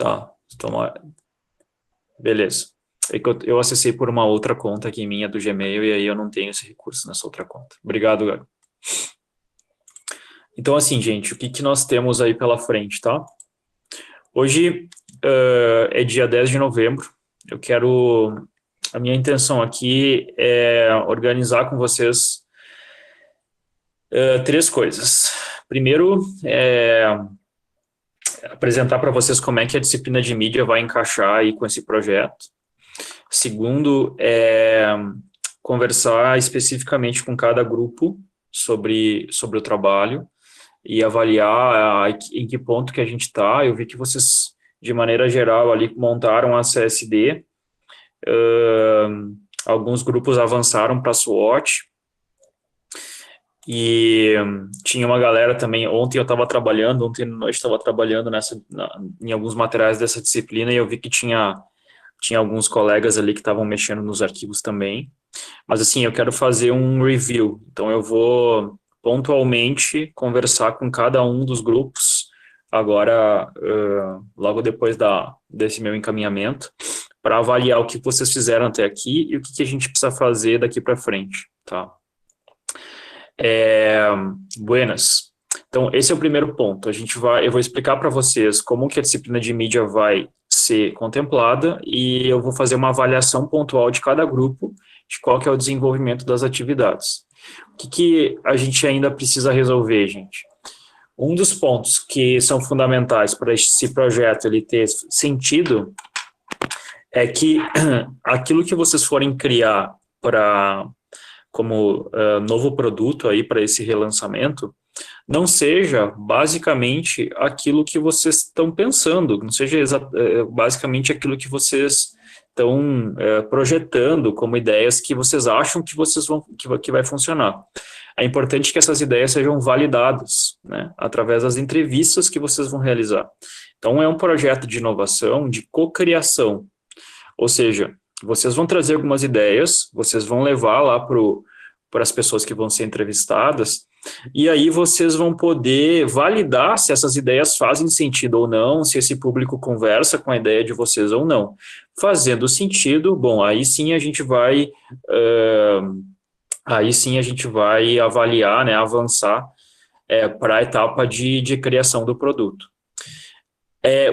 Tá, toma, beleza. É que eu acessei por uma outra conta aqui minha do Gmail e aí eu não tenho esse recurso nessa outra conta. Obrigado, Gabi. Então, assim, gente, o que que nós temos aí pela frente, tá? Hoje é dia 10 de novembro. Eu quero... A minha intenção aqui é organizar com vocês três coisas. Primeiro, apresentar para vocês como é que a disciplina de mídia vai encaixar aí com esse projeto. Segundo, conversar especificamente com cada grupo sobre o trabalho e avaliar em que ponto que a gente está. Eu vi que vocês, de maneira geral, ali montaram a CSD, alguns grupos avançaram para a SWOT, e tinha uma galera também, ontem à noite estava trabalhando em alguns materiais dessa disciplina, e eu vi que tinha alguns colegas ali que estavam mexendo nos arquivos também. Mas assim, eu quero fazer um review, então eu vou pontualmente conversar com cada um dos grupos, agora, logo depois desse meu encaminhamento, para avaliar o que vocês fizeram até aqui e o que a gente precisa fazer daqui para frente, tá? Buenas. Então, esse é o primeiro ponto. Eu vou explicar para vocês como que a disciplina de mídia vai ser contemplada e eu vou fazer uma avaliação pontual de cada grupo, de qual que é o desenvolvimento das atividades. O que a gente ainda precisa resolver, gente? Um dos pontos que são fundamentais para esse projeto ele ter sentido é que aquilo que vocês forem criar como novo produto aí para esse relançamento, não seja basicamente aquilo que vocês estão pensando, não seja basicamente aquilo que vocês estão projetando como ideias que vocês acham que vai funcionar. É importante que essas ideias sejam validadas, né, através das entrevistas que vocês vão realizar. Então, é um projeto de inovação, de cocriação, ou seja, vocês vão trazer algumas ideias, vocês vão levar lá para as pessoas que vão ser entrevistadas, e aí vocês vão poder validar se essas ideias fazem sentido ou não, se esse público conversa com a ideia de vocês ou não. Fazendo sentido, bom, aí sim a gente vai avaliar, né, avançar para a etapa de criação do produto.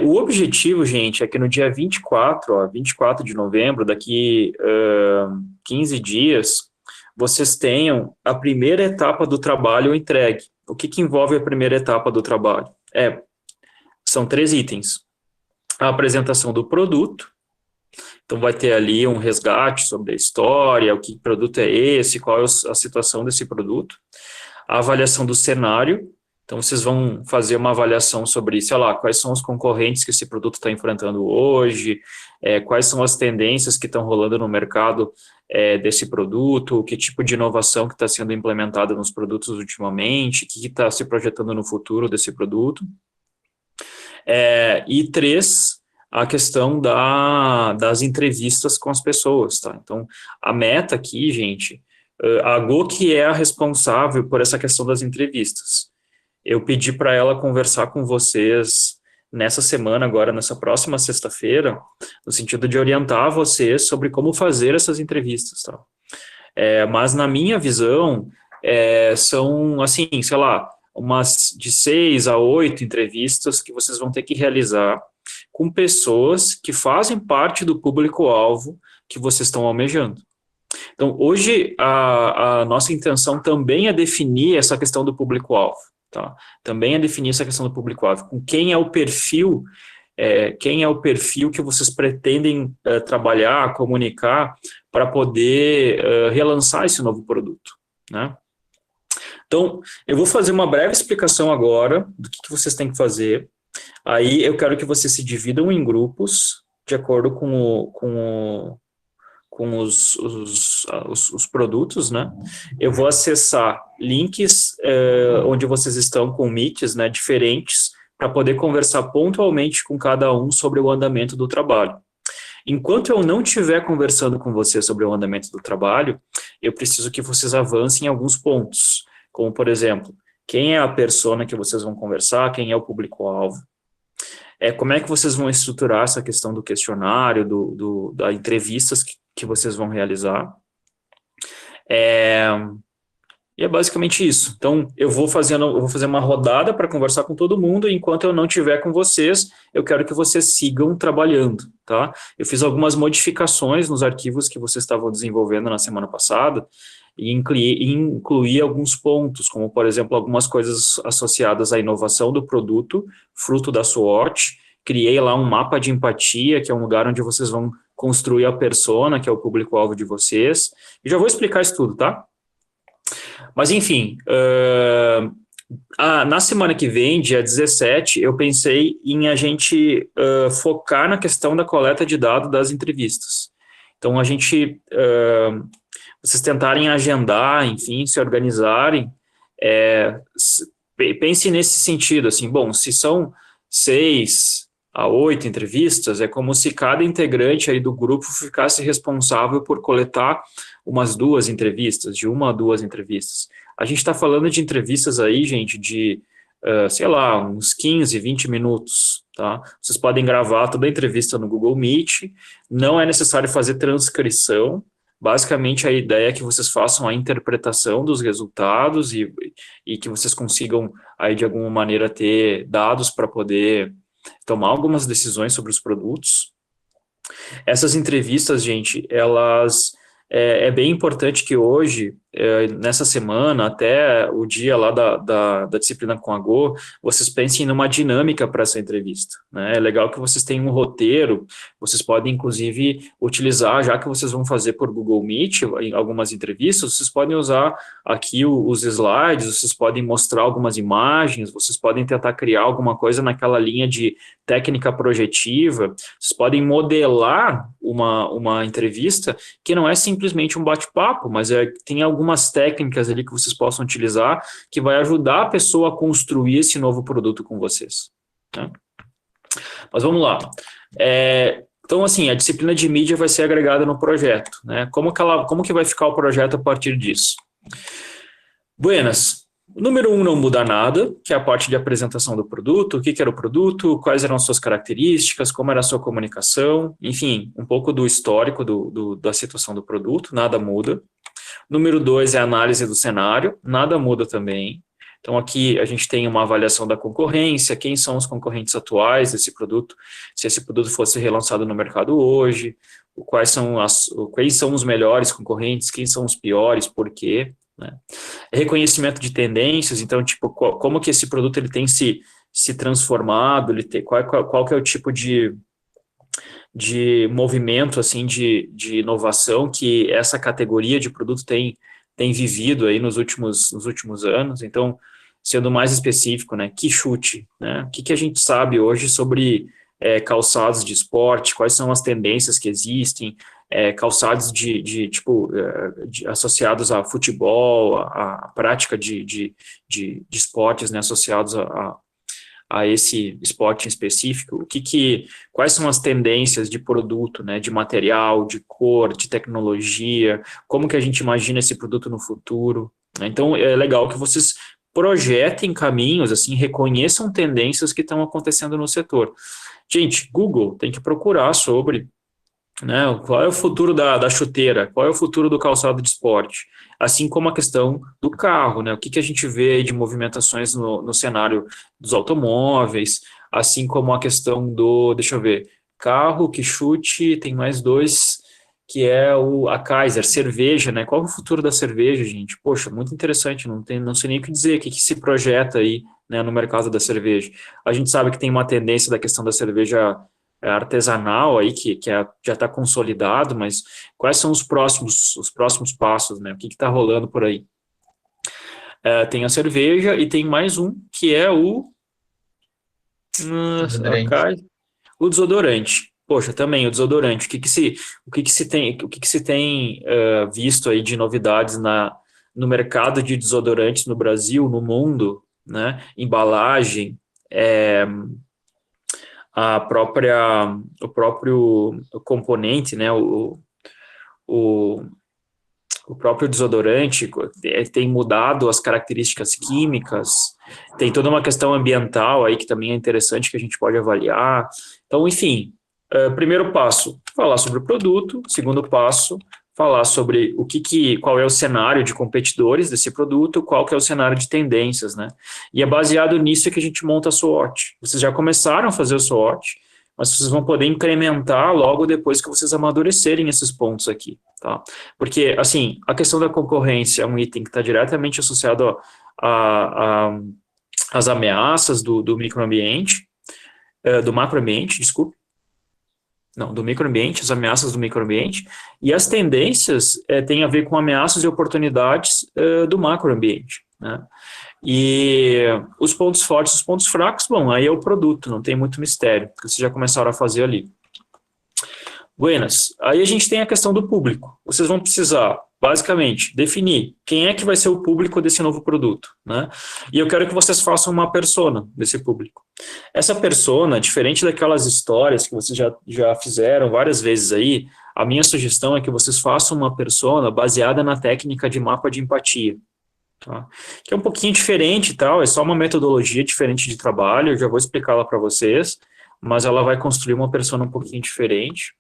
O objetivo, gente, é que no dia 24 de novembro, daqui 15 dias, vocês tenham a primeira etapa do trabalho entregue. O que envolve a primeira etapa do trabalho? São 3 itens. A apresentação do produto, então vai ter ali um resgate sobre a história, o que produto é esse, qual é a situação desse produto. A avaliação do cenário, então vocês vão fazer uma avaliação sobre, sei lá, quais são os concorrentes que esse produto está enfrentando hoje, quais são as tendências que estão rolando no mercado desse produto, que tipo de inovação que está sendo implementada nos produtos ultimamente, o que está se projetando no futuro desse produto. E 3, a questão das entrevistas com as pessoas, tá? Então, a meta aqui, gente, a Go que é a responsável por essa questão das entrevistas. Eu pedi para ela conversar com vocês nessa semana, agora nessa próxima sexta-feira, no sentido de orientar vocês sobre como fazer essas entrevistas, tá? Mas na minha visão, são, assim, sei lá, umas de 6 a 8 entrevistas que vocês vão ter que realizar com pessoas que fazem parte do público-alvo que vocês estão almejando. Então, hoje, a nossa intenção também é definir essa questão do público-alvo, tá? Também é definir essa questão do público-alvo, com quem é o perfil que vocês pretendem trabalhar, comunicar, para poder relançar esse novo produto, né? Então, eu vou fazer uma breve explicação agora do que vocês têm que fazer. Aí eu quero que vocês se dividam em grupos, de acordo com os produtos, né? Eu vou acessar links onde vocês estão com meets, né, diferentes, para poder conversar pontualmente com cada um sobre o andamento do trabalho. Enquanto eu não estiver conversando com vocês sobre o andamento do trabalho, eu preciso que vocês avancem em alguns pontos, como, por exemplo, quem é a persona que vocês vão conversar, quem é o público-alvo, como é que vocês vão estruturar essa questão do questionário, da entrevistas que vocês vão realizar. E é basicamente isso. Então, eu vou fazer uma rodada para conversar com todo mundo, e enquanto eu não tiver com vocês, eu quero que vocês sigam trabalhando, tá? Eu fiz algumas modificações nos arquivos que vocês estavam desenvolvendo na semana passada, e incluí alguns pontos, como, por exemplo, algumas coisas associadas à inovação do produto, fruto da SWOT. Criei lá um mapa de empatia, que é um lugar onde vocês vão construir a persona, que é o público-alvo de vocês. E já vou explicar isso tudo, tá? Mas, enfim, na semana que vem, dia 17, eu pensei em a gente focar na questão da coleta de dados das entrevistas. Então, vocês tentarem agendar, enfim, se organizarem, pense nesse sentido, assim, bom, se são 6 a 8 entrevistas, é como se cada integrante aí do grupo ficasse responsável por coletar umas 2 entrevistas, de 1 a 2 entrevistas. A gente está falando de entrevistas aí, gente, de, sei lá, uns 15, 20 minutos, tá? Vocês podem gravar toda a entrevista no Google Meet, não é necessário fazer transcrição. Basicamente, a ideia é que vocês façam a interpretação dos resultados e que vocês consigam, aí, de alguma maneira, ter dados para poder tomar algumas decisões sobre os produtos. Essas entrevistas, gente, elas... É bem importante que hoje, nessa semana, até o dia lá da disciplina com a Go, vocês pensem numa dinâmica para essa entrevista, né? É legal que vocês tenham um roteiro, vocês podem, inclusive, utilizar, já que vocês vão fazer por Google Meet, em algumas entrevistas, vocês podem usar aqui os slides, vocês podem mostrar algumas imagens, vocês podem tentar criar alguma coisa naquela linha de técnica projetiva, vocês podem modelar uma entrevista que não é simplesmente um bate-papo, mas tem algumas técnicas ali que vocês possam utilizar que vai ajudar a pessoa a construir esse novo produto com vocês, né? Mas vamos lá. Então, assim, a disciplina de mídia vai ser agregada no projeto, né? Como que vai ficar o projeto a partir disso? Buenas. Número 1 não muda nada, que é a parte de apresentação do produto, o que era o produto, quais eram as suas características, como era a sua comunicação, enfim, um pouco do histórico da situação do produto, nada muda. Número 2 é a análise do cenário, nada muda também. Então, aqui a gente tem uma avaliação da concorrência, quem são os concorrentes atuais desse produto, se esse produto fosse relançado no mercado hoje, quais são os melhores concorrentes, quem são os piores, por quê, né? Reconhecimento de tendências, então, tipo, como que esse produto ele tem se transformado, qual que é o tipo de movimento, assim, de inovação que essa categoria de produto tem vivido aí nos últimos anos. Então, sendo mais específico, né, que chute, né, o que a gente sabe hoje sobre calçados de esporte, quais são as tendências que existem, calçados associados a futebol, a prática de esportes, né, associados a esse esporte em específico, quais são as tendências de produto, né, de material, de cor, de tecnologia, como que a gente imagina esse produto no futuro, né? Então, é legal que vocês projetem caminhos, assim, reconheçam tendências que estão acontecendo no setor. Gente, Google tem que procurar sobre, né, qual é o futuro da chuteira, qual é o futuro do calçado de esporte, assim como a questão do carro, né, o que a gente vê aí de movimentações no cenário dos automóveis, assim como a questão deixa eu ver, carro, que chute, tem mais 2, que é a Kaiser, cerveja, né, qual é o futuro da cerveja, gente? Poxa, muito interessante, não sei nem o que dizer, o que se projeta aí, né, no mercado da cerveja. A gente sabe que tem uma tendência da questão da cerveja artesanal aí, já está consolidado, mas quais são os próximos passos, né? O que está rolando por aí? Tem a cerveja e tem mais um, que é Desodorante. o desodorante. Poxa, também o desodorante. O que se tem visto aí de novidades no mercado de desodorantes no Brasil, no mundo, né? Embalagem, o próprio componente, né, o o próprio desodorante tem mudado as características químicas, tem toda uma questão ambiental aí que também é interessante que a gente pode avaliar. Então, enfim, primeiro passo, falar sobre o produto. Segundo passo, falar sobre qual é o cenário de competidores desse produto, qual que é o cenário de tendências, né? E é baseado nisso que a gente monta a SWOT. Vocês já começaram a fazer o SWOT, mas vocês vão poder incrementar logo depois que vocês amadurecerem esses pontos aqui, tá? Porque, assim, a questão da concorrência é um item que está diretamente associado às ameaças do microambiente, do macroambiente, desculpe. Não, do microambiente, as ameaças do microambiente, e as tendências têm a ver com ameaças e oportunidades do macroambiente, né? E os pontos fortes, os pontos fracos, bom, aí é o produto, não tem muito mistério, porque vocês já começaram a fazer ali. Buenas, aí a gente tem a questão do público. Vocês vão precisar, basicamente, definir quem é que vai ser o público desse novo produto, né? E eu quero que vocês façam uma persona desse público. Essa persona, diferente daquelas histórias que vocês já fizeram várias vezes aí, a minha sugestão é que vocês façam uma persona baseada na técnica de mapa de empatia. Tá? Que é um pouquinho diferente e tal, é só uma metodologia diferente de trabalho, eu já vou explicá-la para vocês, mas ela vai construir uma persona um pouquinho diferente.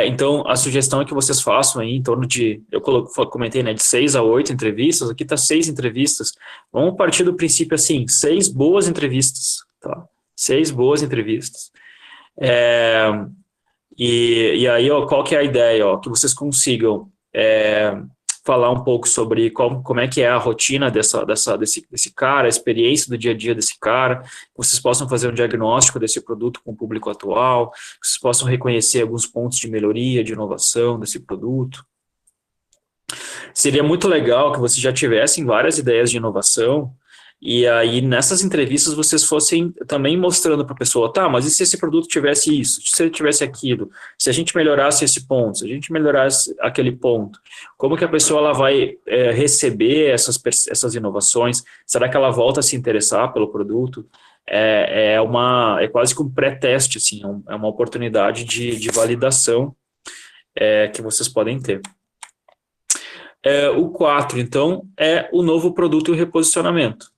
Então, a sugestão é que vocês façam aí em torno de, eu comentei, né, de 6 a 8 entrevistas, aqui está 6 entrevistas, vamos partir do princípio assim, 6 boas entrevistas, tá? 6 boas entrevistas. E aí, ó, qual que é a ideia? Ó, que vocês consigam falar um pouco sobre como é que é a rotina desse cara, a experiência do dia a dia desse cara, que vocês possam fazer um diagnóstico desse produto com o público atual, que vocês possam reconhecer alguns pontos de melhoria, de inovação desse produto. Seria muito legal que vocês já tivessem várias ideias de inovação, e aí nessas entrevistas vocês fossem também mostrando para a pessoa, tá, mas e se esse produto tivesse isso, se ele tivesse aquilo, se a gente melhorasse esse ponto, se a gente melhorasse aquele ponto, como que a pessoa ela vai receber essas inovações, será que ela volta a se interessar pelo produto? É quase que um pré-teste, assim, é uma oportunidade de validação que vocês podem ter. O 4, então, é o novo produto e o reposicionamento.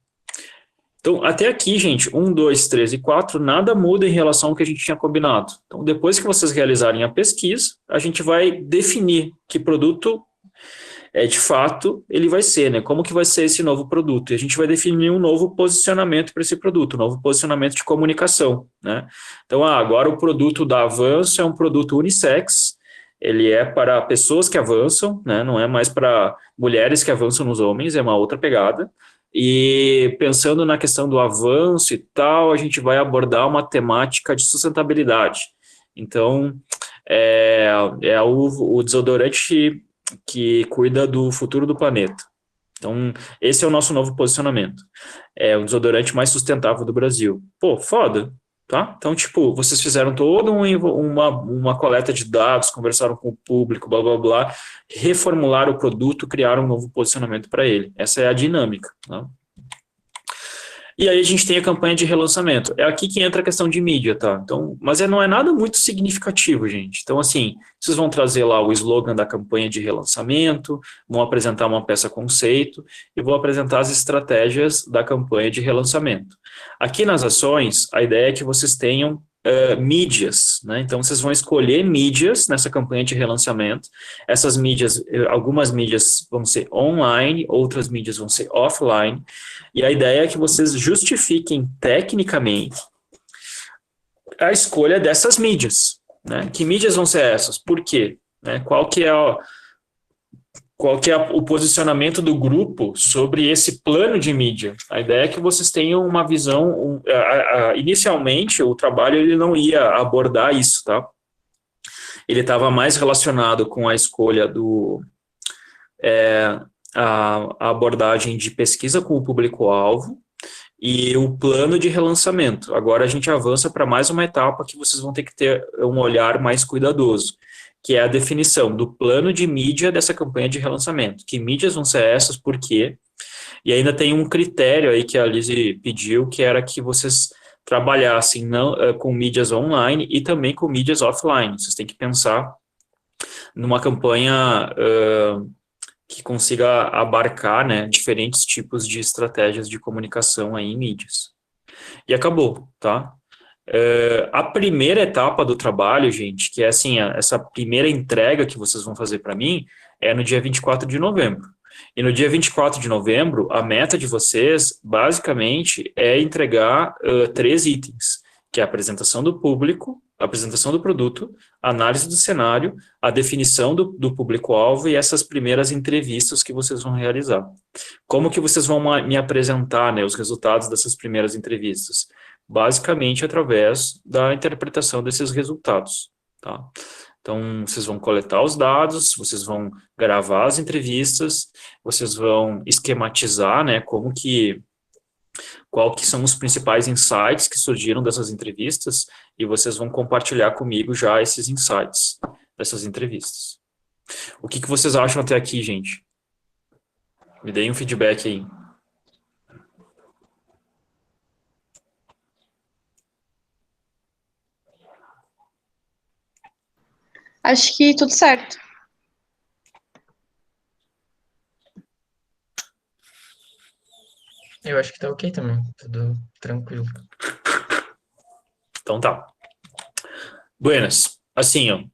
Então, até aqui, gente, 1, 2, 3 e 4, nada muda em relação ao que a gente tinha combinado. Então, depois que vocês realizarem a pesquisa, a gente vai definir que produto, de fato, ele vai ser, né? Como que vai ser esse novo produto? E a gente vai definir um novo posicionamento para esse produto, um novo posicionamento de comunicação, né? Então, agora o produto da Avanço é um produto unissex, ele é para pessoas que avançam, né? Não é mais para mulheres que avançam nos homens, é uma outra pegada. E pensando na questão do avanço e tal, a gente vai abordar uma temática de sustentabilidade. Então, o desodorante que cuida do futuro do planeta. Então, esse é o nosso novo posicionamento. É o desodorante mais sustentável do Brasil. Pô, foda, tá? Então, tipo, vocês fizeram toda uma coleta de dados, conversaram com o público, blá, blá, blá, reformularam o produto, criaram um novo posicionamento para ele. Essa é a dinâmica, tá? E aí a gente tem a campanha de relançamento. É aqui que entra a questão de mídia, tá? Então, mas não é nada muito significativo, gente. Então, assim, vocês vão trazer lá o slogan da campanha de relançamento, vão apresentar uma peça conceito e vão apresentar as estratégias da campanha de relançamento. Aqui nas ações, a ideia é que vocês tenham mídias, né? Então, vocês vão escolher mídias nessa campanha de relançamento. Essas mídias, algumas mídias vão ser online, outras mídias vão ser offline, e a ideia é que vocês justifiquem tecnicamente a escolha dessas mídias, né? Que mídias vão ser essas? Por quê? Né? Qual que é o posicionamento do grupo sobre esse plano de mídia? A ideia é que vocês tenham uma visão. Inicialmente, o trabalho ele não ia abordar isso, tá? Ele estava mais relacionado com a escolha a abordagem de pesquisa com o público-alvo e o plano de relançamento. Agora a gente avança para mais uma etapa que vocês vão ter que ter um olhar mais cuidadoso, que é a definição do plano de mídia dessa campanha de relançamento. Que mídias vão ser essas, por quê? E ainda tem um critério aí que a Lizzy pediu, que era que vocês trabalhassem com mídias online e também com mídias offline. Vocês têm que pensar numa campanha que consiga abarcar, né, diferentes tipos de estratégias de comunicação aí em mídias. E acabou, tá? A primeira etapa do trabalho, gente, que é assim, essa primeira entrega que vocês vão fazer para mim, é no dia 24 de novembro. E no dia 24 de novembro, a meta de vocês, basicamente, é entregar 3 itens, que é a apresentação do público, a apresentação do produto, a análise do cenário, a definição do público-alvo e essas primeiras entrevistas que vocês vão realizar. Como que vocês vão me apresentar, né, os resultados dessas primeiras entrevistas? Basicamente através da interpretação desses resultados, tá? Então, vocês vão coletar os dados, vocês vão gravar as entrevistas, vocês vão esquematizar, né, qual que são os principais insights que surgiram dessas entrevistas, e vocês vão compartilhar comigo já esses insights dessas entrevistas. O que vocês acham até aqui, gente? Me deem um feedback aí. Acho que tudo certo. Eu acho que tá ok também, tudo tranquilo. Então tá. Buenas. Assim, ó,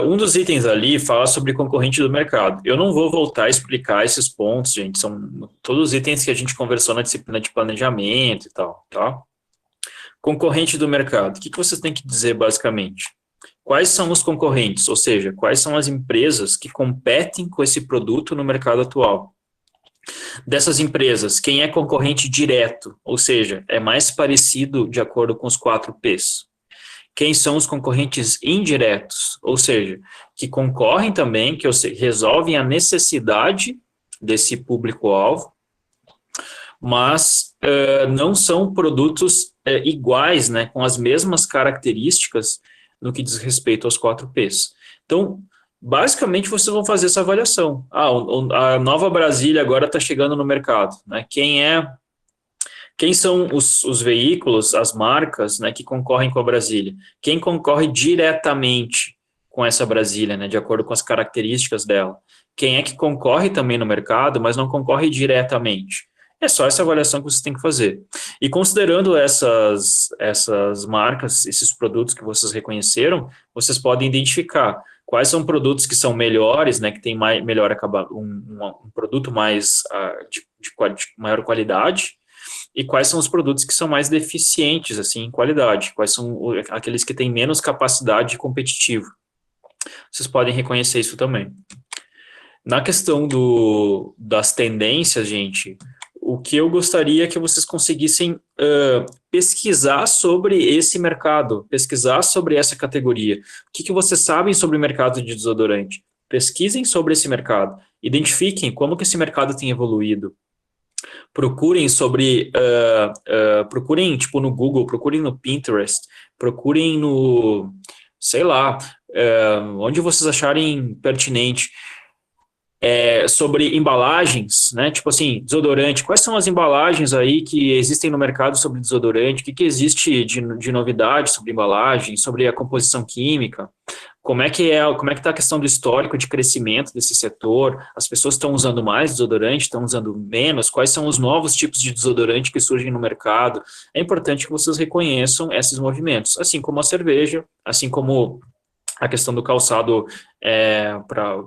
um dos itens ali fala sobre concorrente do mercado. Eu não vou voltar a explicar esses pontos, gente, são todos os itens que a gente conversou na disciplina de planejamento e tal, tá? Concorrente do mercado. O que vocês têm que dizer, basicamente? Quais são os concorrentes? Ou seja, quais são as empresas que competem com esse produto no mercado atual? Dessas empresas, quem é concorrente direto? Ou seja, é mais parecido de acordo com os 4Ps. Quem são os concorrentes indiretos? Ou seja, que concorrem também, que resolvem a necessidade desse público-alvo, mas não são produtos iguais, né, com as mesmas características no que diz respeito aos 4Ps. Então, basicamente, vocês vão fazer essa avaliação. A Nova Brasília agora está chegando no mercado, né? Quem são os veículos, as marcas, né, que concorrem com a Brasília? Quem concorre diretamente com essa Brasília, né, de acordo com as características dela? Quem é que concorre também no mercado, mas não concorre diretamente? É só essa avaliação que vocês têm que fazer. E considerando essas marcas, esses produtos que vocês reconheceram, vocês podem identificar quais são produtos que são melhores, né, que tem melhor um produto mais de maior qualidade, e quais são os produtos que são mais deficientes assim em qualidade, quais são aqueles que têm menos capacidade competitiva. Vocês podem reconhecer isso também. Na questão das tendências, gente, o que eu gostaria é que vocês conseguissem pesquisar sobre esse mercado, pesquisar sobre essa categoria. O que vocês sabem sobre o mercado de desodorante? Pesquisem sobre esse mercado, identifiquem como que esse mercado tem evoluído. Procurem procurem tipo no Google, procurem no Pinterest, procurem no, sei lá, onde vocês acharem pertinente. Sobre embalagens, né? Tipo assim, desodorante. Quais são as embalagens aí que existem no mercado sobre desodorante? O que existe de novidade sobre embalagem, sobre a composição química? Como é que está a questão do histórico de crescimento desse setor? As pessoas estão usando mais desodorante, estão usando menos? Quais são os novos tipos de desodorante que surgem no mercado? É importante que vocês reconheçam esses movimentos, assim como a cerveja, assim como a questão do calçado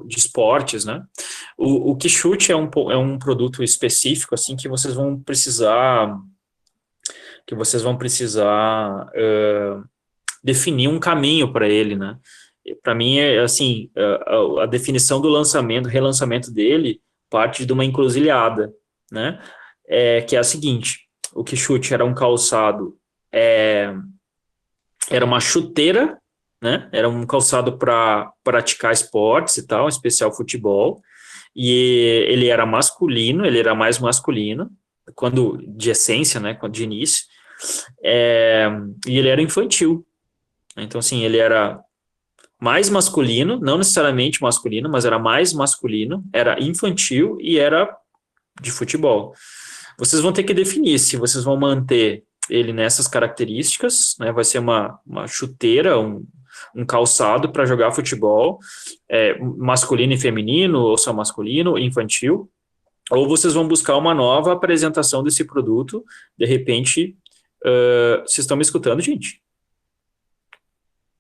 de esportes, né? O Quixote é um produto específico, assim, que vocês vão precisar definir um caminho para ele, né? Para mim, assim, a definição do relançamento dele parte de uma encruzilhada, né? Que é a seguinte: o Quixote era um calçado, era uma chuteira, né? Era um calçado para praticar esportes e tal, em especial futebol. E ele era masculino, ele era mais masculino, de essência, né? De início. E ele era infantil. Então, assim, ele era mais masculino, não necessariamente masculino, mas era mais masculino, era infantil e era de futebol. Vocês vão ter que definir se vocês vão manter ele nessas características, né? Vai ser uma chuteira, um calçado para jogar futebol, masculino e feminino, ou só masculino, infantil, ou vocês vão buscar uma nova apresentação desse produto, de repente, vocês estão me escutando, gente?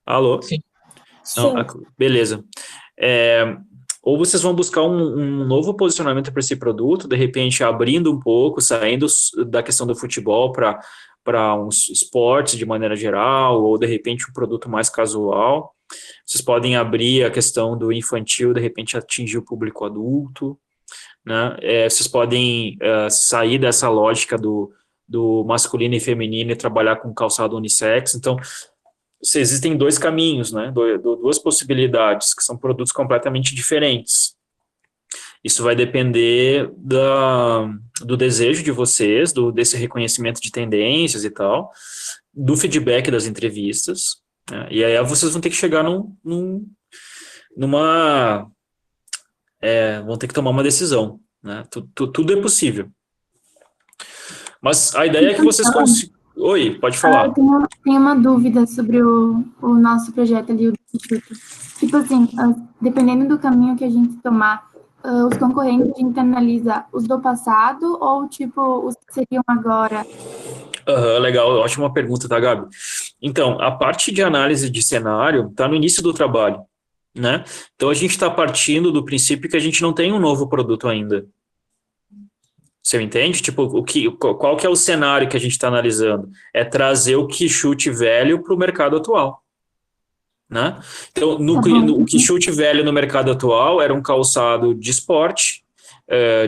Alô? Sim. Não, Sim. beleza. Ou vocês vão buscar um novo posicionamento para esse produto, de repente abrindo um pouco, saindo da questão do futebol para uns esportes de maneira geral, ou de repente um produto mais casual. Vocês podem abrir a questão do infantil, de repente atingir o público adulto, né? Vocês podem sair dessa lógica do masculino e feminino e trabalhar com calçado unissex. Então, existem dois caminhos, né? Duas possibilidades, que são produtos completamente diferentes. Isso vai depender do desejo de vocês, desse reconhecimento de tendências e tal, do feedback das entrevistas, né? E aí vocês vão ter que chegar vão ter que tomar uma decisão, né? Tudo é possível. Mas a ideia é que vocês consigam... Oi, pode falar. Eu tenho uma dúvida sobre o nosso projeto ali, o Instituto. Tipo assim, dependendo do caminho que a gente tomar, os concorrentes, a gente analisa os do passado ou, tipo, os que seriam agora? Legal, ótima pergunta, tá, Gabi? Então, a parte de análise de cenário está no início do trabalho, né? Então, a gente está partindo do princípio que a gente não tem um novo produto ainda. Você entende? Tipo, qual que é o cenário que a gente está analisando? É trazer o quichute velho para o mercado atual, né? Então, o quichute velho no mercado atual era um calçado de esporte,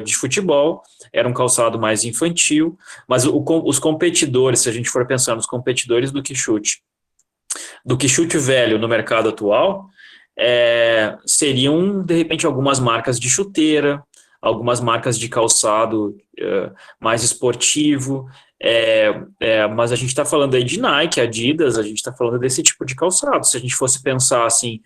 de futebol, era um calçado mais infantil, mas os competidores, se a gente for pensar nos competidores do quichute velho no mercado atual, seriam, de repente, algumas marcas de chuteira, algumas marcas de calçado mais esportivo, mas a gente está falando aí de Nike, Adidas, a gente está falando desse tipo de calçado. Se a gente fosse pensar assim,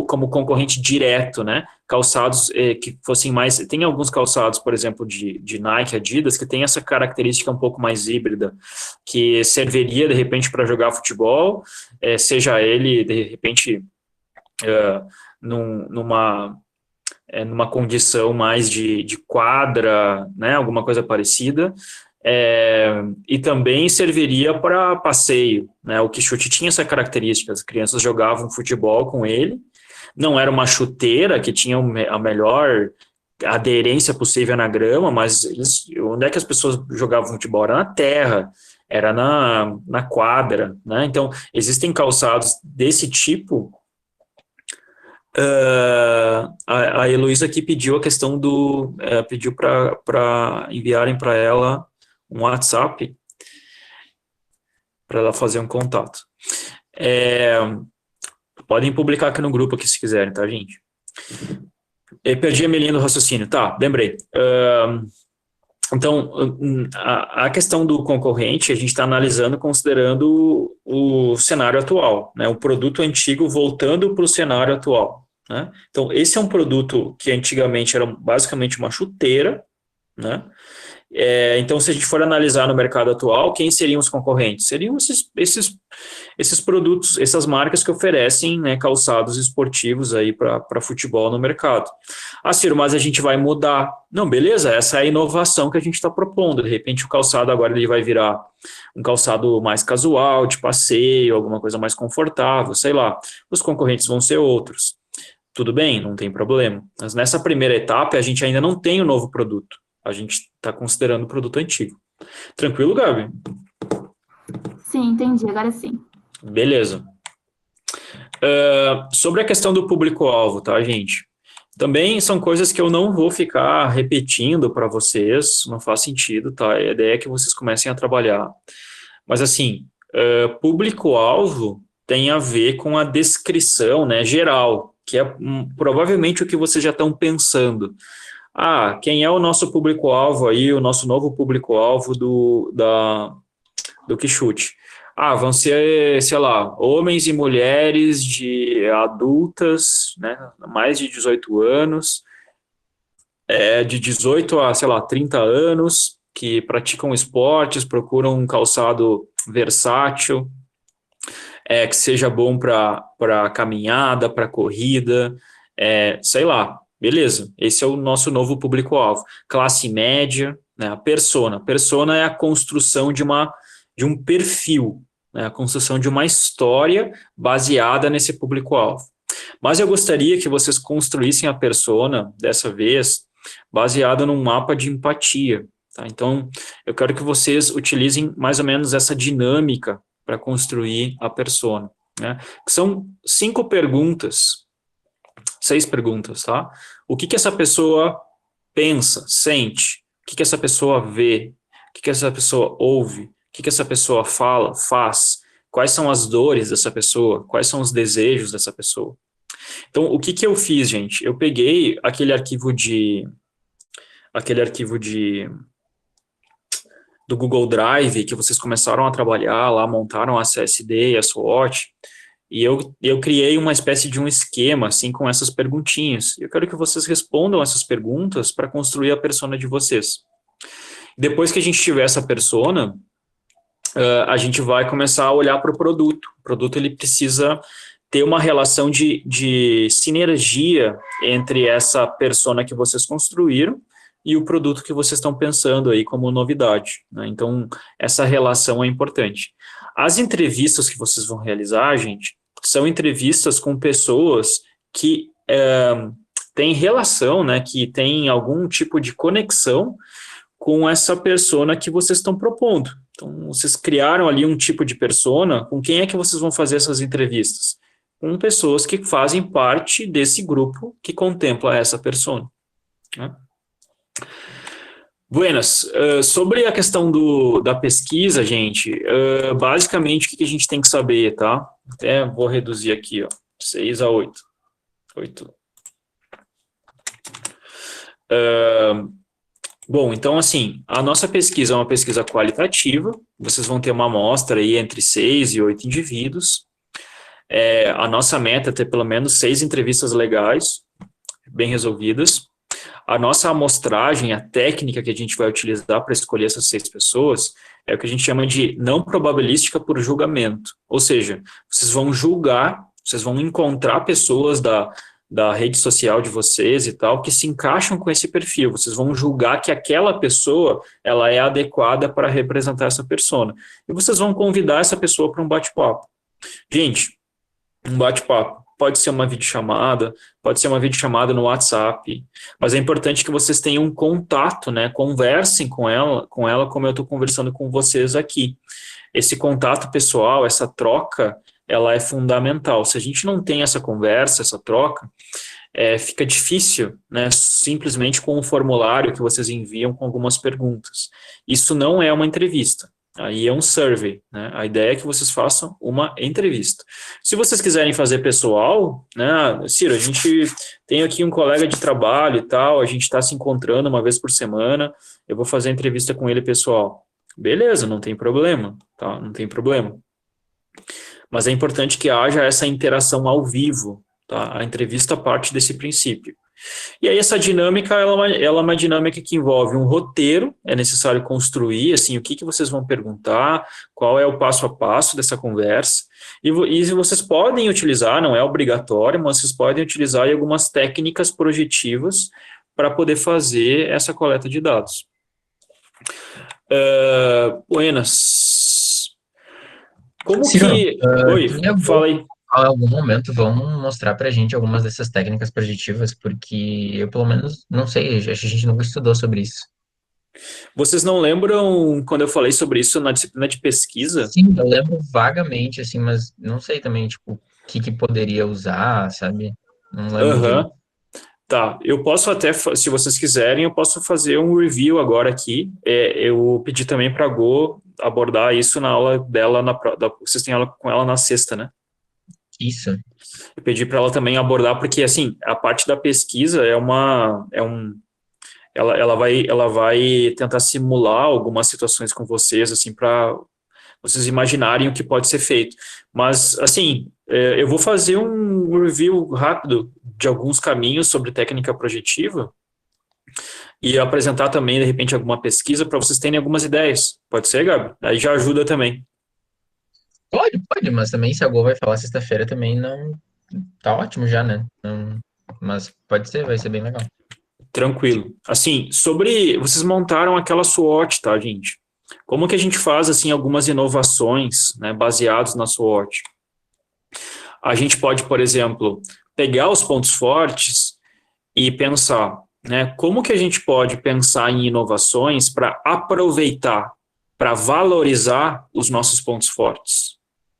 como concorrente direto, né? Calçados que fossem mais... Tem alguns calçados, por exemplo, de Nike, Adidas, que tem essa característica um pouco mais híbrida, que serviria, de repente, para jogar futebol, seja ele, de repente, numa condição mais de quadra, né, alguma coisa parecida, e também serviria para passeio, né? O quichute tinha essa característica, as crianças jogavam futebol com ele, não era uma chuteira que tinha a melhor aderência possível na grama, mas onde é que as pessoas jogavam futebol? Era na terra, era na quadra, né? Então, existem calçados desse tipo. A Heloísa aqui pediu a questão pediu para enviarem para ela um WhatsApp para ela fazer um contato. Podem publicar aqui no grupo aqui se quiserem, tá, gente? Eu perdi a minha linha do raciocínio. Tá, lembrei. Então, a questão do concorrente, a gente está analisando considerando o cenário atual, né? O produto antigo voltando para o cenário atual, né? Então, esse é um produto que antigamente era basicamente uma chuteira, né? Então, se a gente for analisar no mercado atual, quem seriam os concorrentes? Seriam esses produtos, essas marcas que oferecem, né, calçados esportivos aí para futebol no mercado. Ciro, mas a gente vai mudar. Não, beleza, essa é a inovação que a gente está propondo. De repente, o calçado agora ele vai virar um calçado mais casual, de passeio, alguma coisa mais confortável, sei lá. Os concorrentes vão ser outros. Tudo bem, não tem problema. Mas nessa primeira etapa, a gente ainda não tem o novo produto. A gente está considerando o produto antigo. Tranquilo, Gabi? Sim, entendi, agora sim. Beleza. Sobre a questão do público-alvo, tá, gente? Também são coisas que eu não vou ficar repetindo para vocês, não faz sentido, tá? A ideia é que vocês comecem a trabalhar. Mas, assim, público-alvo tem a ver com a descrição, né, geral, que é provavelmente o que vocês já estão pensando. Quem é o nosso público-alvo aí, o nosso novo público-alvo do quichute? Vão ser, sei lá, homens e mulheres adultas, né, mais de 18 anos, de 18 a, sei lá, 30 anos, que praticam esportes, procuram um calçado versátil, que seja bom para caminhada, para corrida, sei lá, beleza, esse é o nosso novo público-alvo. Classe média, né, a persona. Persona é a construção de um perfil, né, a construção de uma história baseada nesse público-alvo. Mas eu gostaria que vocês construíssem a persona, dessa vez, baseada num mapa de empatia. Tá? Então, eu quero que vocês utilizem mais ou menos essa dinâmica para construir a persona. Né? Que são 6 perguntas, tá? O que essa pessoa pensa, sente? O que essa pessoa vê? O que essa pessoa ouve? O que essa pessoa fala, faz? Quais são as dores dessa pessoa? Quais são os desejos dessa pessoa? Então, o que eu fiz, gente? Eu peguei aquele arquivo do Google Drive que vocês começaram a trabalhar lá, montaram a CSD e a SWOT, e eu criei uma espécie de um esquema, assim, com essas perguntinhas. Eu quero que vocês respondam essas perguntas para construir a persona de vocês. Depois que a gente tiver essa persona, a gente vai começar a olhar para o produto. O produto, ele precisa ter uma relação de sinergia entre essa persona que vocês construíram e o produto que vocês estão pensando aí como novidade. Né? Então, essa relação é importante. As entrevistas que vocês vão realizar, gente, são entrevistas com pessoas que têm relação, né, que têm algum tipo de conexão com essa persona que vocês estão propondo. Então, vocês criaram ali um tipo de persona, com quem é que vocês vão fazer essas entrevistas? Com pessoas que fazem parte desse grupo que contempla essa persona. Né? Buenas, sobre a questão da pesquisa, gente, basicamente o que a gente tem que saber, tá? Até vou reduzir aqui, ó, 6 a 8. 8. Bom, então, assim, a nossa pesquisa é uma pesquisa qualitativa, vocês vão ter uma amostra aí entre 6 e 8 indivíduos. A nossa meta é ter pelo menos 6 entrevistas legais, bem resolvidas. A nossa amostragem, a técnica que a gente vai utilizar para escolher essas 6 pessoas, é o que a gente chama de não probabilística por julgamento. Ou seja, vocês vão julgar, vocês vão encontrar pessoas da rede social de vocês e tal, que se encaixam com esse perfil. Vocês vão julgar que aquela pessoa, ela é adequada para representar essa persona. E vocês vão convidar essa pessoa para um bate-papo. Gente, um bate-papo. Pode ser uma videochamada, pode ser uma videochamada no WhatsApp, mas é importante que vocês tenham um contato, né? Conversem com ela como eu estou conversando com vocês aqui. Esse contato pessoal, essa troca, ela é fundamental. Se a gente não tem essa conversa, essa troca, fica difícil, né? Simplesmente com um formulário que vocês enviam com algumas perguntas. Isso não é uma entrevista. Aí é um survey, né? A ideia é que vocês façam uma entrevista. Se vocês quiserem fazer pessoal, né, Ciro, a gente tem aqui um colega de trabalho e tal, a gente está se encontrando uma vez por semana, eu vou fazer a entrevista com ele pessoal. Beleza, não tem problema, tá? Não tem problema. Mas é importante que haja essa interação ao vivo, tá? A entrevista parte desse princípio. E aí essa dinâmica, ela é uma dinâmica que envolve um roteiro, é necessário construir, assim, o que vocês vão perguntar, qual é o passo a passo dessa conversa, e vocês podem utilizar, não é obrigatório, mas vocês podem utilizar algumas técnicas projetivas para poder fazer essa coleta de dados. Buenas. Como Ciro, que... Oi, fala aí. Em algum momento vão mostrar pra gente algumas dessas técnicas projetivas, porque eu, pelo menos, não sei, acho que a gente nunca estudou sobre isso. Vocês não lembram quando eu falei sobre isso na disciplina de pesquisa? Sim, eu lembro vagamente, assim, mas não sei também, tipo, o que poderia usar, sabe? Não lembro direito. Tá, eu posso até, se vocês quiserem, eu posso fazer um review agora aqui. Eu pedi também para a Go abordar isso na aula dela, vocês têm aula com ela na sexta, né? Isso. Eu pedi para ela também abordar, porque, assim, a parte da pesquisa ela vai tentar simular algumas situações com vocês, assim, para vocês imaginarem o que pode ser feito. Mas, assim, eu vou fazer um review rápido de alguns caminhos sobre técnica projetiva e apresentar também, de repente, alguma pesquisa para vocês terem algumas ideias. Pode ser, Gabi? Aí já ajuda também. Pode, mas também se a Gol vai falar sexta-feira também não. Tá ótimo já, né? Mas pode ser, vai ser bem legal. Tranquilo. Assim, vocês montaram aquela SWOT, tá, gente? Como que a gente faz, assim, algumas inovações, né, baseados na SWOT? A gente pode, por exemplo, pegar os pontos fortes e pensar, né, como que a gente pode pensar em inovações para aproveitar, para valorizar os nossos pontos fortes,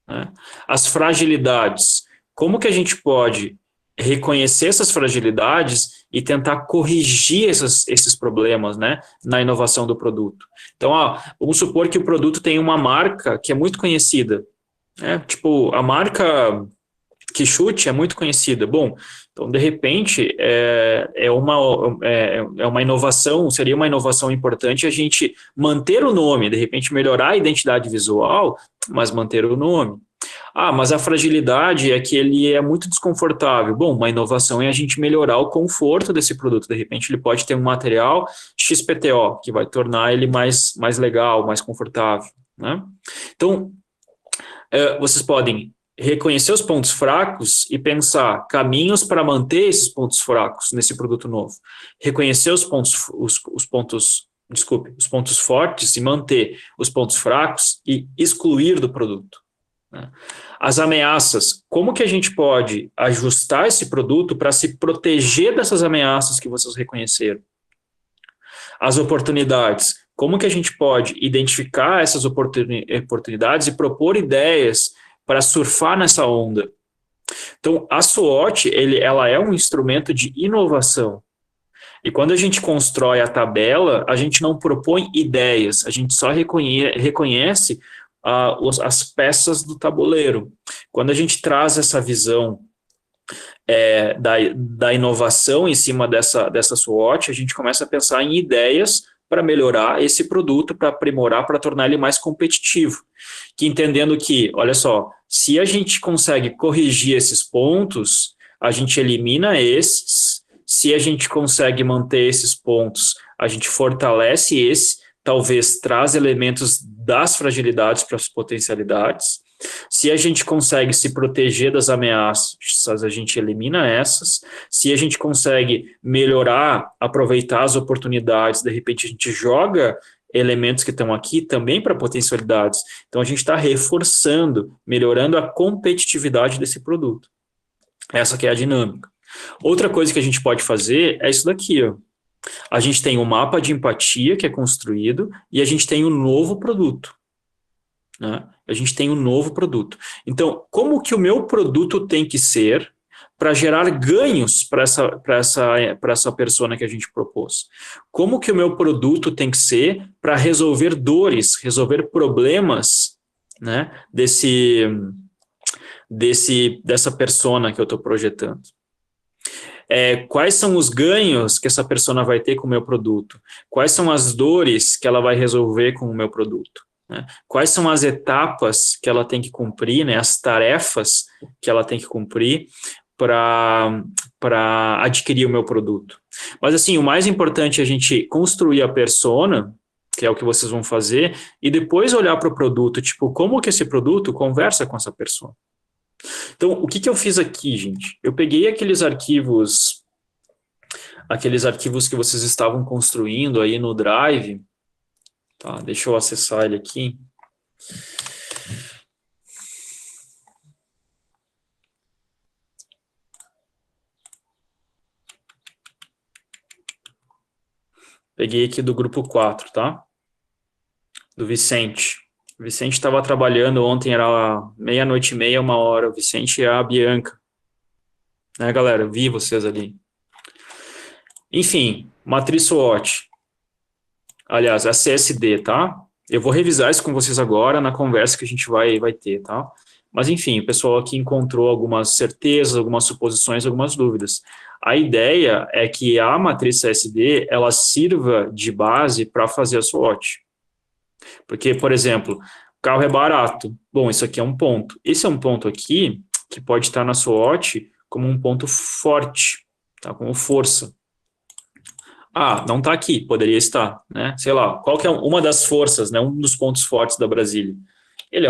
né? As fragilidades, como que a gente pode reconhecer essas fragilidades e tentar corrigir esses problemas, né, na inovação do produto. Então, vamos supor que o produto tem uma marca que é muito conhecida, né, tipo, a marca Quixote é muito conhecida. Bom, então, de repente, é uma inovação, seria uma inovação importante a gente manter o nome, de repente melhorar a identidade visual, mas manter o nome. Mas a fragilidade é que ele é muito desconfortável. Bom, uma inovação é a gente melhorar o conforto desse produto. De repente, ele pode ter um material XPTO, que vai tornar ele mais legal, mais confortável, né? Então, vocês podem reconhecer os pontos fracos e pensar caminhos para manter esses pontos fracos nesse produto novo. Reconhecer os pontos fortes e manter os pontos fracos e excluir do produto, né? As ameaças, como que a gente pode ajustar esse produto para se proteger dessas ameaças que vocês reconheceram? As oportunidades, como que a gente pode identificar essas oportunidades e propor ideias para surfar nessa onda? Então, a SWOT, ela é um instrumento de inovação. E quando a gente constrói a tabela, a gente não propõe ideias, a gente só reconhece as peças do tabuleiro. Quando a gente traz essa visão da inovação em cima dessa SWOT, a gente começa a pensar em ideias para melhorar esse produto, para aprimorar, para tornar ele mais competitivo. Que entendendo que, olha só, se a gente consegue corrigir esses pontos, a gente elimina esses. Se a gente consegue manter esses pontos, a gente fortalece esse, talvez traz elementos das fragilidades para as potencialidades. Se a gente consegue se proteger das ameaças, a gente elimina essas. Se a gente consegue melhorar, aproveitar as oportunidades, de repente a gente joga elementos que estão aqui também para potencialidades. Então a gente está reforçando, melhorando a competitividade desse produto. Essa que é a dinâmica. Outra coisa que a gente pode fazer é isso daqui, ó. A gente tem um mapa de empatia que é construído e a gente tem um novo produto, né? A gente tem um novo produto. Então, como que o meu produto tem que ser para gerar ganhos para essa persona que a gente propôs? Como que o meu produto tem que ser para resolver dores, resolver problemas, né, dessa persona que eu estou projetando? Quais são os ganhos que essa persona vai ter com o meu produto? Quais são as dores que ela vai resolver com o meu produto, né? Quais são as etapas que ela tem que cumprir, né, as tarefas que ela tem que cumprir para adquirir o meu produto? Mas, assim, o mais importante é a gente construir a persona, que é o que vocês vão fazer, e depois olhar para o produto, tipo, como que esse produto conversa com essa persona? Então, o que eu fiz aqui, gente? Eu peguei aqueles arquivos que vocês estavam construindo aí no Drive, tá? Deixa eu acessar ele aqui. Peguei aqui do grupo 4, tá? Do Vicente. O Vicente estava trabalhando ontem, era 00:30, 1h. O Vicente e a Bianca. Né, galera? Eu vi vocês ali. Enfim, matriz SWOT. Aliás, a CSD, tá? Eu vou revisar isso com vocês agora na conversa que a gente vai ter, tá? Mas, enfim, o pessoal aqui encontrou algumas certezas, algumas suposições, algumas dúvidas. A ideia é que a matriz CSD, ela sirva de base para fazer a SWOT. Porque, por exemplo, o carro é barato. Bom, isso aqui é um ponto. Esse é um ponto aqui que pode estar na SWOT como um ponto forte, tá? Como força. Não está aqui, poderia estar, né? Sei lá, qual que é uma das forças, né? Um dos pontos fortes da Brasília? Ele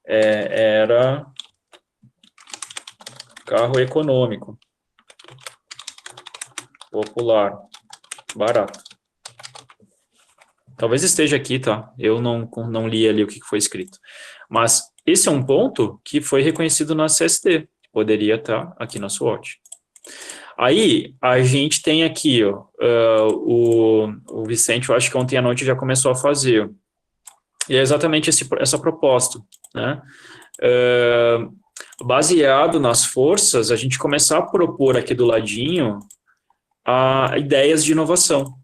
era carro econômico, popular, barato. Talvez esteja aqui, tá? Eu não li ali o que foi escrito. Mas esse é um ponto que foi reconhecido na CST. Poderia estar aqui na SWOT. Aí, a gente tem aqui, ó, o Vicente, eu acho que ontem à noite já começou a fazer. E é exatamente essa proposta, né? Baseado nas forças, a gente começar a propor aqui do ladinho ideias de inovação.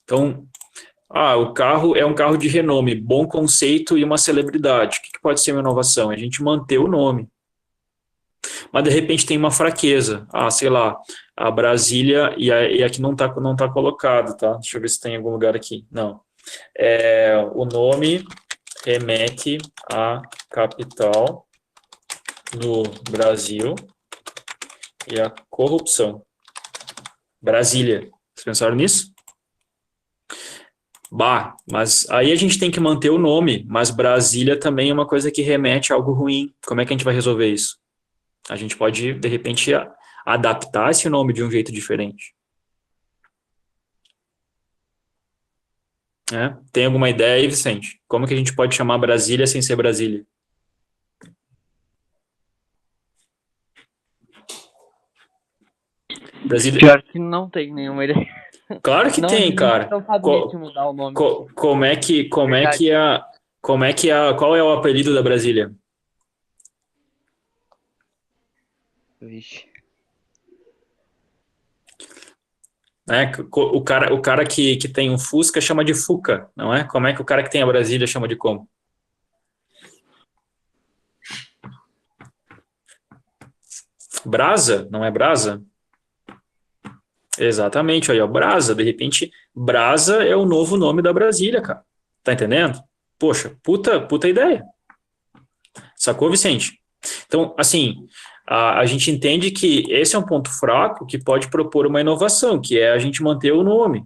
Então, o carro é um carro de renome, bom conceito e uma celebridade. O que pode ser uma inovação? A gente manter o nome. Mas, de repente, tem uma fraqueza. Sei lá, a Brasília, e aqui não tá colocado, tá? Deixa eu ver se tem em algum lugar aqui. Não. O nome remete à capital do Brasil e à corrupção. Brasília. Vocês pensaram nisso? Mas aí a gente tem que manter o nome, mas Brasília também é uma coisa que remete a algo ruim. Como é que a gente vai resolver isso? A gente pode, de repente, adaptar esse nome de um jeito diferente. Tem alguma ideia aí, Vicente? Como que a gente pode chamar Brasília sem ser Brasília? Brasília... Pior que não tem nenhuma ideia. Claro que não, tem, cara. Não sabia de mudar o nome. Qual é o apelido da Brasília? Vixe. O cara que tem um Fusca chama de Fuca, não é? Como é que o cara que tem a Brasília chama de como? Brasa, não é Brasa? Exatamente, aí, ó, Brasa, de repente, Brasa é o novo nome da Brasília, cara. Tá entendendo? Poxa, puta ideia. Sacou, Vicente? Então, assim, a gente entende que esse é um ponto fraco que pode propor uma inovação, que é a gente manter o nome.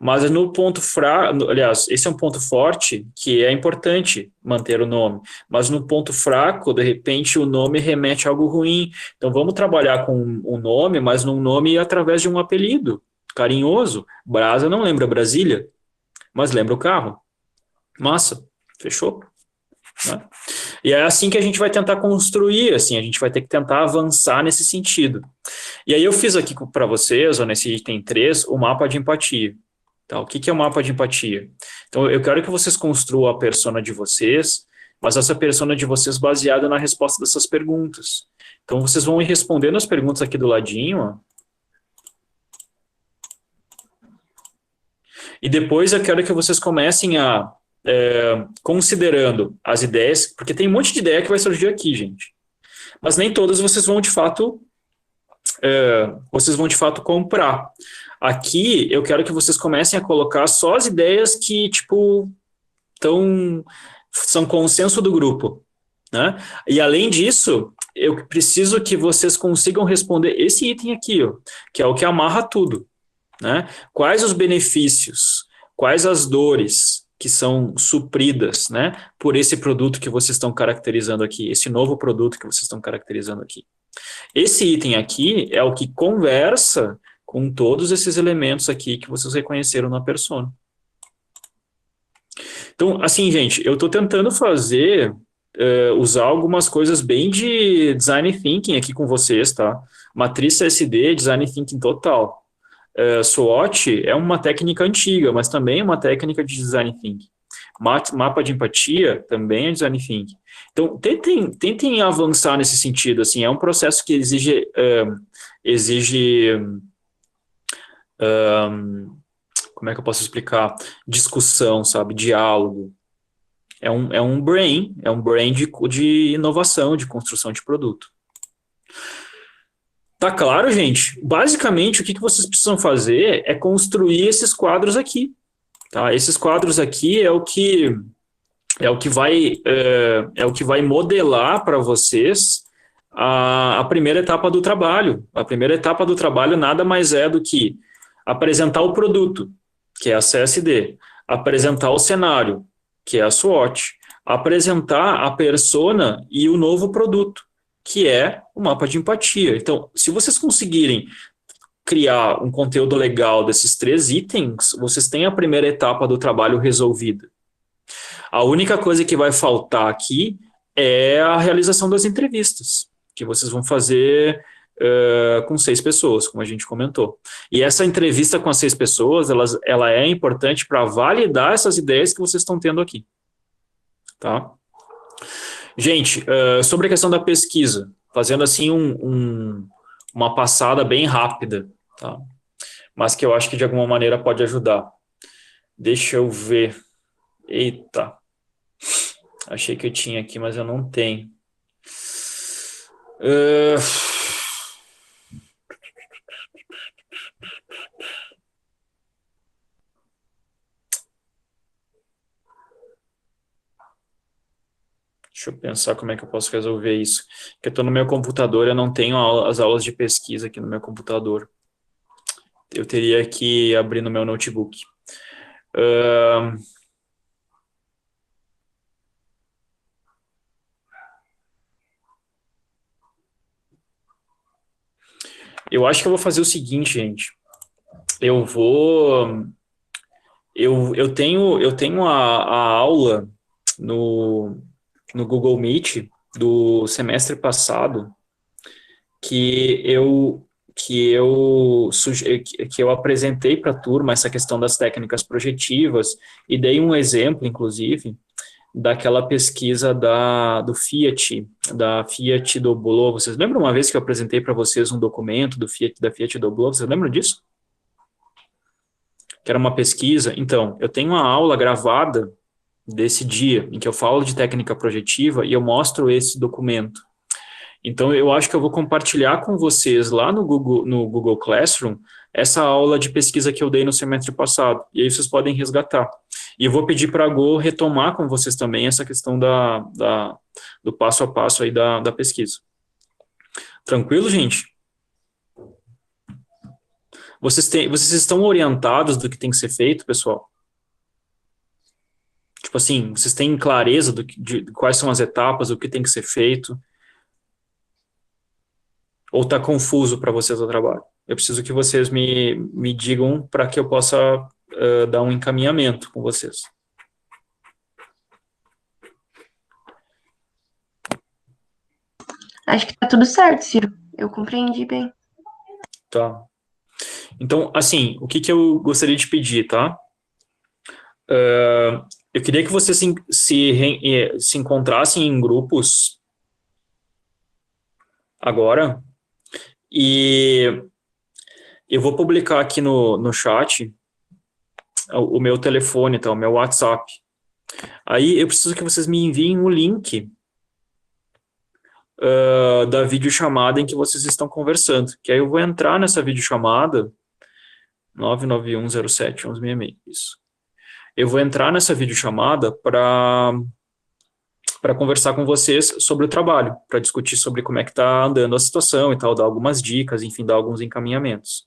Mas no ponto fraco, aliás, esse é um ponto forte que é importante manter o nome. Mas no ponto fraco, de repente, o nome remete a algo ruim. Então vamos trabalhar com o nome, mas num nome através de um apelido carinhoso. Brasa não lembra Brasília, mas lembra o carro. Massa, fechou? Né? E é assim que a gente vai tentar construir, assim, a gente vai ter que tentar avançar nesse sentido. E aí eu fiz aqui para vocês, ó, nesse item 3, o mapa de empatia. Tá, o que é o mapa de empatia? Então, eu quero que vocês construam a persona de vocês, mas essa persona de vocês baseada na resposta dessas perguntas. Então, vocês vão ir respondendo as perguntas aqui do ladinho, ó. E depois eu quero que vocês comecem considerando as ideias, porque tem um monte de ideia que vai surgir aqui, gente. Mas nem todas vocês vão de fato comprar. Aqui eu quero que vocês comecem a colocar só as ideias que, tipo, são consenso do grupo, né? E além disso, eu preciso que vocês consigam responder esse item aqui, ó, que é o que amarra tudo, né? Quais os benefícios, quais as dores que são supridas, né, por esse produto que vocês estão caracterizando aqui, esse novo produto que vocês estão caracterizando aqui. Esse item aqui é o que conversa com todos esses elementos aqui que vocês reconheceram na persona. Então, assim, gente, eu estou tentando usar algumas coisas bem de design thinking aqui com vocês, tá? Matriz CSD, design thinking total. SWOT é uma técnica antiga, mas também é uma técnica de design thinking. Mapa de empatia também é design thinking. Então, tentem avançar nesse sentido. Assim, é um processo que exige como é que eu posso explicar? Discussão, sabe? Diálogo. É um brain de inovação, de construção de produto. Tá claro, gente? Basicamente, o que vocês precisam fazer é construir esses quadros aqui. Tá? Esses quadros aqui é o que vai modelar para vocês a primeira etapa do trabalho. A primeira etapa do trabalho nada mais é do que apresentar o produto. que é a CSD, apresentar o cenário, que é a SWOT, apresentar a persona e o novo produto, que é o mapa de empatia. Então, se vocês conseguirem criar um conteúdo legal desses 3 itens, vocês têm a primeira etapa do trabalho resolvida. A única coisa que vai faltar aqui é a realização das entrevistas, que vocês vão fazer com 6 pessoas, como a gente comentou. E essa entrevista com as 6 pessoas, ela é importante para validar essas ideias que vocês estão tendo aqui. Tá? Gente, sobre a questão da pesquisa, fazendo assim uma passada bem rápida, tá? Mas que eu acho que de alguma maneira pode ajudar. Deixa eu ver. Eita. Achei que eu tinha aqui, mas eu não tenho. Deixa eu pensar como é que eu posso resolver isso. Porque eu estou no meu computador, eu não tenho as aulas de pesquisa aqui no meu computador. Eu teria que abrir no meu notebook. Eu acho que eu vou fazer o seguinte, gente. Eu tenho a aula no Google Meet do semestre passado que eu apresentei para a turma essa questão das técnicas projetivas e dei um exemplo, inclusive, daquela pesquisa do Fiat, da Fiat Doblò. Vocês lembram uma vez que eu apresentei para vocês um documento da Fiat Doblò? Vocês lembram disso? Que era uma pesquisa. Então, eu tenho uma aula gravada desse dia, em que eu falo de técnica projetiva e eu mostro esse documento. Então, eu acho que eu vou compartilhar com vocês lá no Google Classroom essa aula de pesquisa que eu dei no semestre passado. E aí vocês podem resgatar. E eu vou pedir para a Go retomar com vocês também essa questão do passo a passo aí da pesquisa. Tranquilo, gente? Vocês estão orientados do que tem que ser feito, pessoal? Tipo assim, vocês têm clareza de quais são as etapas, o que tem que ser feito? Ou está confuso para vocês o trabalho? Eu preciso que vocês me digam para que eu possa dar um encaminhamento com vocês. Acho que tá tudo certo, Ciro. Eu compreendi bem. Tá. Então, assim, o que eu gostaria de pedir, tá? Eu queria que vocês se encontrassem em grupos agora e eu vou publicar aqui no chat o meu telefone, tá? O meu WhatsApp. Aí eu preciso que vocês me enviem o link da videochamada em que vocês estão conversando, que aí eu vou entrar nessa videochamada 991071166, isso. Eu vou entrar nessa videochamada para conversar com vocês sobre o trabalho, para discutir sobre como é que está andando a situação e tal, dar algumas dicas, enfim, dar alguns encaminhamentos.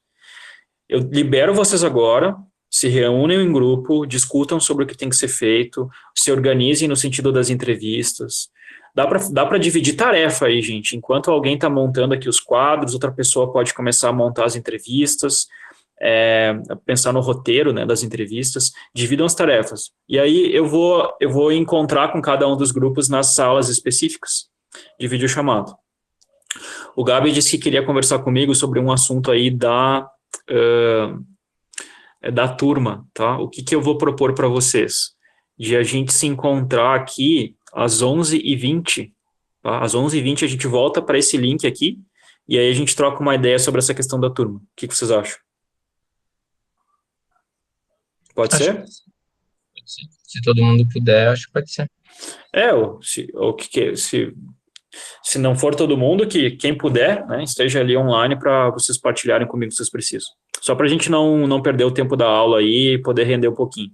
Eu libero vocês agora, se reúnem em grupo, discutam sobre o que tem que ser feito, se organizem no sentido das entrevistas. Dá para dividir tarefa aí, gente. Enquanto alguém está montando aqui os quadros, outra pessoa pode começar a montar as entrevistas, pensar no roteiro, né, das entrevistas. Dividam as tarefas. E aí eu vou encontrar com cada um dos grupos nas salas específicas de videochamada. O Gabi disse que queria conversar comigo sobre um assunto aí da turma, tá? O que eu vou propor para vocês? De a gente se encontrar aqui às 11h20, tá? Às 11h20 a gente volta para esse link aqui, e aí a gente troca uma ideia sobre essa questão da turma. O que vocês acham? Pode ser? Pode ser. Se todo mundo puder, acho que pode ser. Se não for todo mundo, que quem puder, né, esteja ali online para vocês partilharem comigo se vocês precisam. Só para a gente não perder o tempo da aula aí e poder render um pouquinho.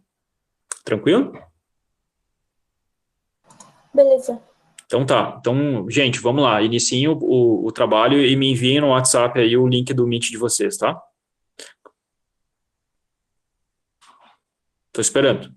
Tranquilo? Beleza. Então tá. Então, gente, vamos lá. Iniciem o trabalho e me enviem no WhatsApp aí o link do Meet de vocês, tá? Tô esperando.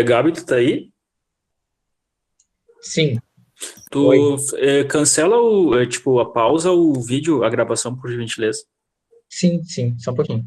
Gabi, tu tá aí? Sim, oi. Tu cancela a pausa, o vídeo, a gravação, por gentileza. Sim, só um pouquinho.